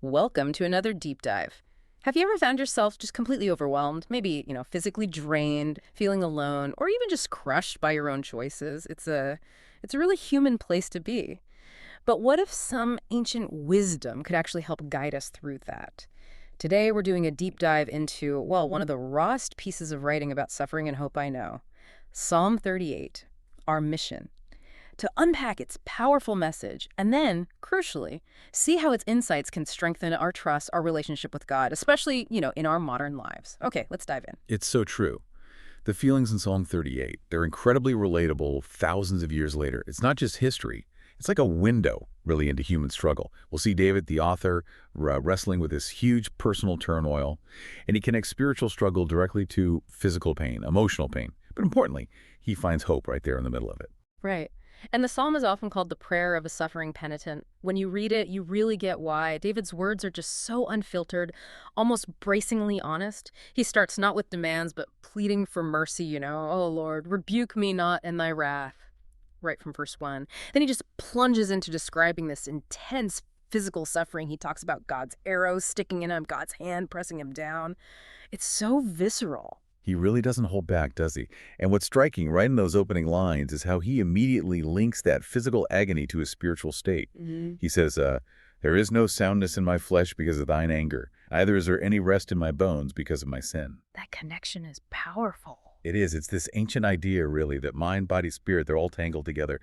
Welcome to another deep dive. Have you ever found yourself just completely overwhelmed? Maybe, physically drained, feeling alone, or even just crushed by your own choices? It's a really human place to be. But what if some ancient wisdom could actually help guide us through that? Today we're doing a deep dive into, well, one of the rawest pieces of writing about suffering and hope I know. Psalm 38, our mission. To unpack its powerful message, and then, crucially, see how its insights can strengthen our trust, our relationship with God, especially, in our modern lives. Okay, let's dive in. It's so true. The feelings in Psalm 38, they're incredibly relatable thousands of years later. It's not just history. It's like a window, really, into human struggle. We'll see David, the author, wrestling with this huge personal turmoil, and he connects spiritual struggle directly to physical pain, emotional pain. But importantly, he finds hope right there in the middle of it. Right. And the psalm is often called the prayer of a suffering penitent. When you read it, you really get why. David's words are just so unfiltered, almost bracingly honest. He starts not with demands, but pleading for mercy, oh Lord, rebuke me not in thy wrath, right from verse 1. Then he just plunges into describing this intense physical suffering. He talks about God's arrows sticking in him, God's hand pressing him down. It's so visceral. He really doesn't hold back, does he? And what's striking right in those opening lines is how he immediately links that physical agony to his spiritual state. He says, there is no soundness in my flesh because of thine anger. Neither is there any rest in my bones because of my sin. That connection is powerful. It is. It's this ancient idea, really, that mind, body, spirit, they're all tangled together.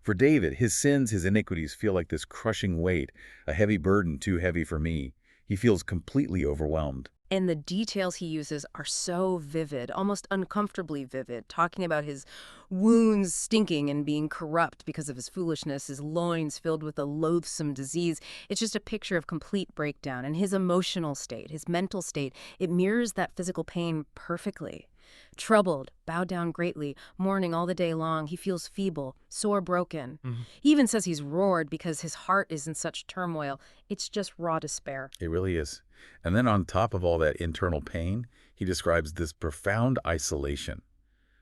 For David, his sins, his iniquities feel like this crushing weight, a heavy burden too heavy for me. He feels completely overwhelmed. And the details he uses are so vivid, almost uncomfortably vivid, talking about his wounds stinking and being corrupt because of his foolishness, his loins filled with a loathsome disease. It's just a picture of complete breakdown. And his emotional state, his mental state, it mirrors that physical pain perfectly. Troubled, bowed down greatly, mourning all the day long, he feels feeble, sore broken. He even says he's roared because his heart is in such turmoil. It's just raw despair. It really is. And then on top of all that internal pain, he describes this profound isolation,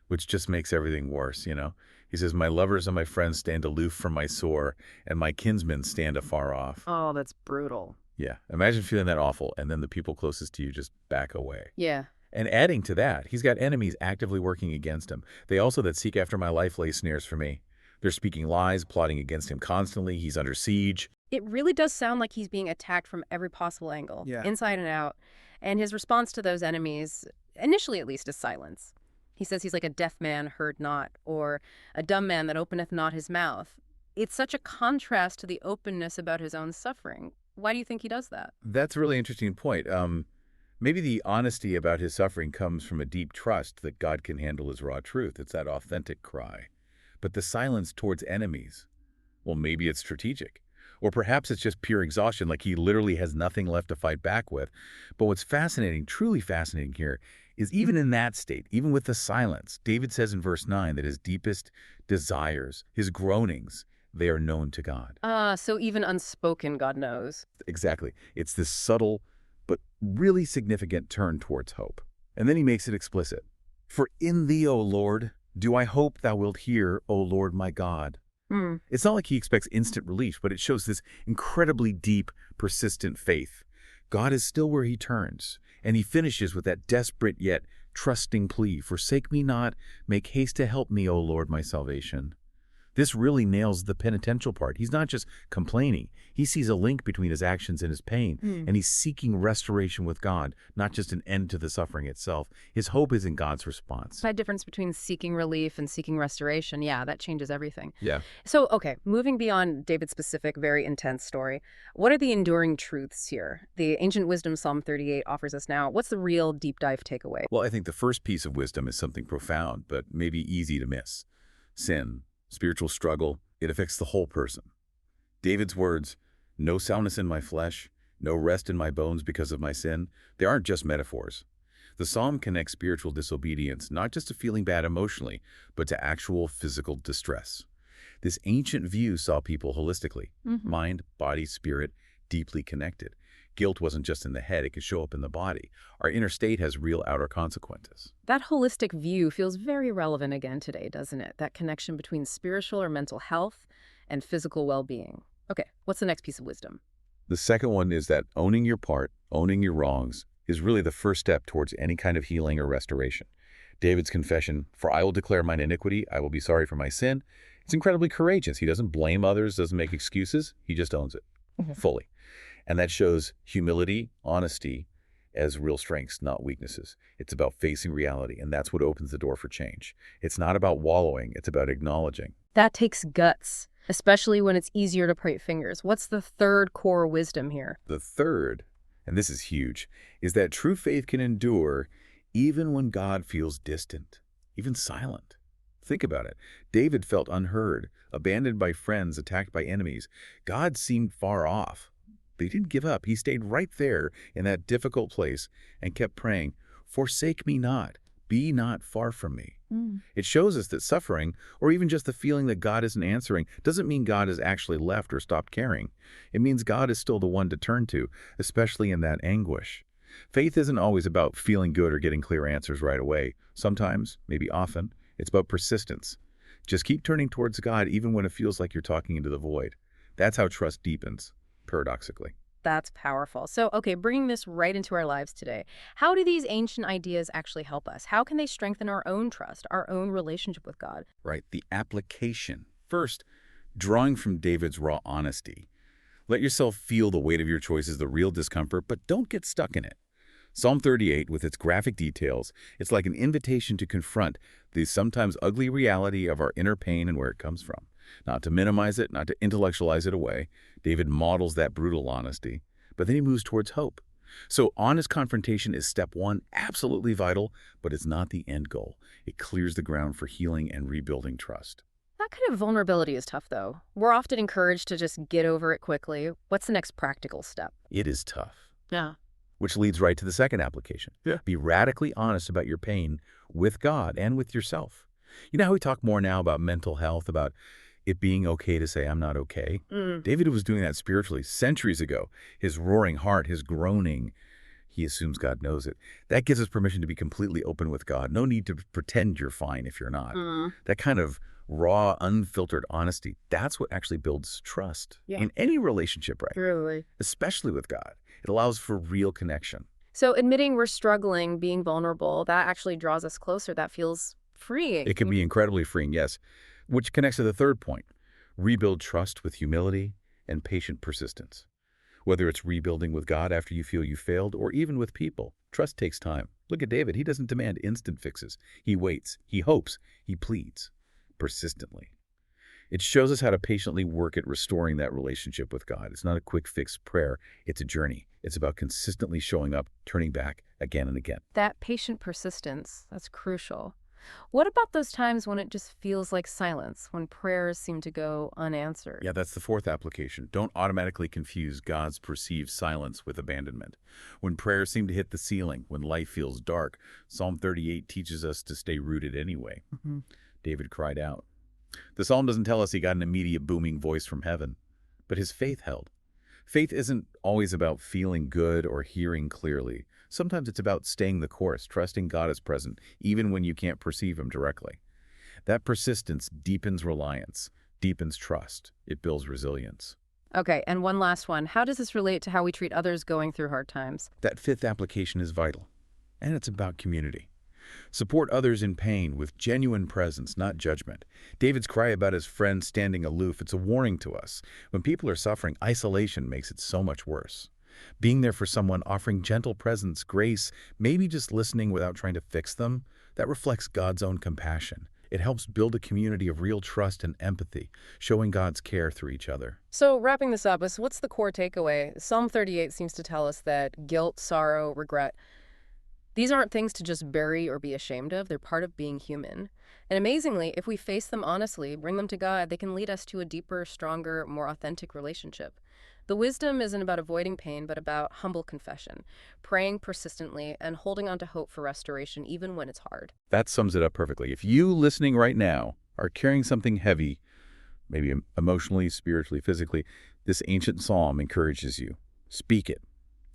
which just makes everything worse, He says, my lovers and my friends stand aloof from my sore, and my kinsmen stand afar off. Oh, that's brutal. Yeah, imagine feeling that awful, and then the people closest to you just back away. Yeah. And adding to that, he's got enemies actively working against him. They also that seek after my life lay snares for me. They're speaking lies, plotting against him constantly. He's under siege. It really does sound like he's being attacked from every possible angle, Yeah. inside and out. And his response to those enemies, initially at least, is silence. He says he's like a deaf man heard not, or a dumb man that openeth not his mouth. It's such a contrast to the openness about his own suffering. Why do you think he does that? That's a really interesting point. Maybe the honesty about his suffering comes from a deep trust that God can handle his raw truth. It's that authentic cry. But the silence towards enemies, well, maybe it's strategic. Or perhaps it's just pure exhaustion, like he literally has nothing left to fight back with. But what's fascinating, truly fascinating here, is even in that state, even with the silence, David says in verse 9 that his deepest desires, his groanings, they are known to God. So even unspoken, God knows. Exactly. It's this subtle but really significant turn towards hope. And then he makes it explicit. For in thee, O Lord, do I hope thou wilt hear, O Lord my God. It's not like he expects instant relief, but it shows this incredibly deep, persistent faith. God is still where he turns, and he finishes with that desperate yet trusting plea, forsake me not, make haste to help me, O Lord, my salvation. This really nails the penitential part. He's not just complaining. He sees a link between his actions and his pain, and he's seeking restoration with God, not just an end to the suffering itself. His hope is in God's response. That difference between seeking relief and seeking restoration, yeah, that changes everything. Yeah. So, okay, moving beyond David's specific, very intense story, what are the enduring truths here? The ancient wisdom Psalm 38 offers us now. What's the real deep dive takeaway? Well, I think the first piece of wisdom is something profound, but maybe easy to miss. Sin, spiritual struggle, it affects the whole person. David's words, no soundness in my flesh, no rest in my bones because of my sin, they aren't just metaphors. The psalm connects spiritual disobedience not just to feeling bad emotionally, but to actual physical distress. This ancient view saw people holistically, mind, body, spirit, deeply connected. Guilt wasn't just in the head, it could show up in the body. Our inner state has real outer consequences. That holistic view feels very relevant again today, doesn't it? That connection between spiritual or mental health and physical well-being. Okay, what's the next piece of wisdom? The second one is that owning your part, owning your wrongs, is really the first step towards any kind of healing or restoration. David's confession, "For I will declare mine iniquity, I will be sorry for my sin," it's incredibly courageous. He doesn't blame others, doesn't make excuses, he just owns it fully. And that shows humility, honesty as real strengths, not weaknesses. It's about facing reality, and that's what opens the door for change. It's not about wallowing, it's about acknowledging. That takes guts, especially when it's easier to point fingers. What's the third core wisdom here? The third, and this is huge, is that true faith can endure even when God feels distant, even silent. Think about it. David felt unheard, abandoned by friends, attacked by enemies. God seemed far off. But he didn't give up. He stayed right there in that difficult place and kept praying, "Forsake me not, be not far from me." It shows us that suffering, or even just the feeling that God isn't answering, doesn't mean God has actually left or stopped caring. It means God is still the one to turn to, especially in that anguish. Faith isn't always about feeling good or getting clear answers right away. Sometimes, maybe often, it's about persistence. Just keep turning towards God even when it feels like you're talking into the void. That's how trust deepens, paradoxically. That's powerful. So, okay, bringing this right into our lives today, how do these ancient ideas actually help us? How can they strengthen our own trust, our own relationship with God? Right, the application. First, drawing from David's raw honesty. Let yourself feel the weight of your choices, the real discomfort, but don't get stuck in it. Psalm 38, with its graphic details, it's like an invitation to confront the sometimes ugly reality of our inner pain and where it comes from. Not to minimize it, not to intellectualize it away. David models that brutal honesty, but then he moves towards hope. So honest confrontation is step one, absolutely vital, but it's not the end goal. It clears the ground for healing and rebuilding trust. That kind of vulnerability is tough, though. We're often encouraged to just get over it quickly. What's the next practical step? It is tough. Yeah. Which leads right to the second application. Be radically honest about your pain with God and with yourself. You know how we talk more now about mental health, about it being okay to say, "I'm not okay"? David was doing that spiritually centuries ago. His roaring heart, his groaning, he assumes God knows it. That gives us permission to be completely open with God. No need to pretend you're fine if you're not. That kind of raw, unfiltered honesty, that's what actually builds trust in any relationship, right? Really? Especially with God. It allows for real connection. So admitting we're struggling, being vulnerable, that actually draws us closer. That feels freeing. It can be incredibly freeing, yes. Which connects to the third point. Rebuild trust with humility and patient persistence. Whether it's rebuilding with God after you feel you failed, or even with people, trust takes time. Look at David. He doesn't demand instant fixes. He waits. He hopes. He pleads persistently. It shows us how to patiently work at restoring that relationship with God. It's not a quick fix prayer. It's a journey. It's about consistently showing up, turning back again and again. That patient persistence, that's crucial. What about those times when it just feels like silence, when prayers seem to go unanswered? Yeah, that's the fourth application. Don't automatically confuse God's perceived silence with abandonment. When prayers seem to hit the ceiling, when life feels dark, Psalm 38 teaches us to stay rooted anyway. David cried out. The psalm doesn't tell us he got an immediate booming voice from heaven, but his faith held. Faith isn't always about feeling good or hearing clearly. Sometimes it's about staying the course, trusting God is present, even when you can't perceive him directly. That persistence deepens reliance, deepens trust. It builds resilience. Okay, and one last one. How does this relate to how we treat others going through hard times? That fifth application is vital, and it's about community. Support others in pain with genuine presence, not judgment. David's cry about his friend standing aloof, it's a warning to us. When people are suffering, isolation makes it so much worse. Being there for someone, offering gentle presence, grace, maybe just listening without trying to fix them, that reflects God's own compassion. It helps build a community of real trust and empathy, showing God's care through each other. So wrapping this up, what's the core takeaway? Psalm 38 seems to tell us that guilt, sorrow, regret, these aren't things to just bury or be ashamed of. They're part of being human. And amazingly, if we face them honestly, bring them to God, they can lead us to a deeper, stronger, more authentic relationship. The wisdom isn't about avoiding pain, but about humble confession, praying persistently, and holding on to hope for restoration even when it's hard. That sums it up perfectly. If you listening right now are carrying something heavy, maybe emotionally, spiritually, physically, this ancient psalm encourages you. Speak it,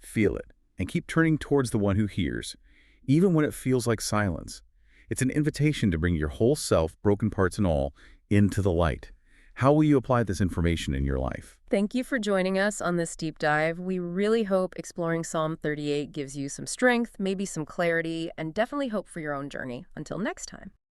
feel it, and keep turning towards the one who hears, even when it feels like silence. It's an invitation to bring your whole self, broken parts and all, into the light. How will you apply this information in your life? Thank you for joining us on this deep dive. We really hope exploring Psalm 38 gives you some strength, maybe some clarity, and definitely hope for your own journey. Until next time.